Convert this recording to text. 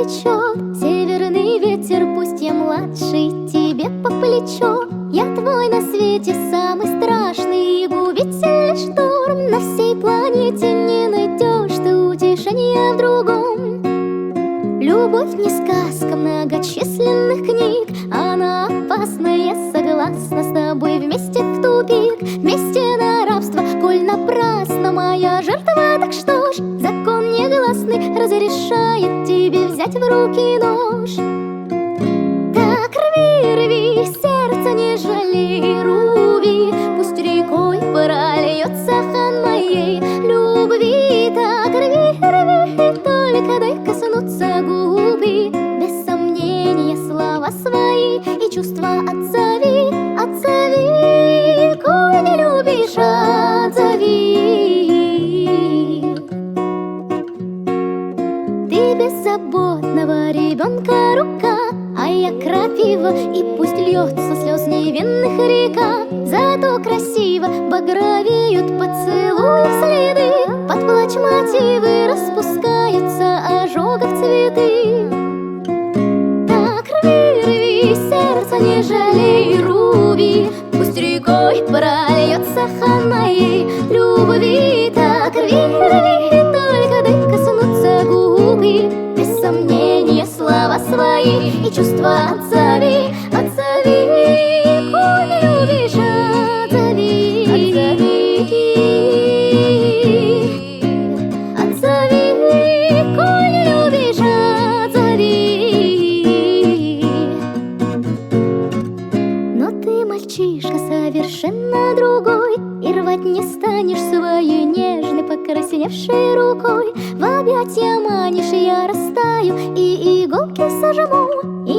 потечет северный ветер, пусть я младший тебе по плечо. Я твой на свете самый страшный и губительный шторм. На всей планете не найдешь ты утешения в другом. Любовь не сказка многочисленных книг, она опасна, я согласна с тобой. Вместе в тупик, вместе на рабство, коль напрасно моя жертва. Так что ж, закон негласный разрешает тебе взять в руки нож. Так рви, рви, сердце не жалей, руби, пусть рекой прольется хан моей любви. Так рви, рви, только дай коснуться губы. Без сомнения слова свои и чувства отзови, отзови, коль не любишь, отзови. Ты беззаботного ребенка рука, а я крапива, и пусть льется слез невинных река. Зато красиво багровеют поцелуев следы, под плач мотивы распускаются ожогов цветы. Так рви, рви, сердце не жалей, руби, пусть рекой прольется хан моей любви. Так рви, рви, только дай коснуться губы. Без сомнения слова свои и чувства отзови, отзови, коль не любишь, отзови, отзови, отзови, коль не любишь, отзови. Но ты, мальчишка, совершенно другой, и рвать не станешь своей нежной покрасневшей рукой. В объятья манишь, я растаю и иголки сожму, и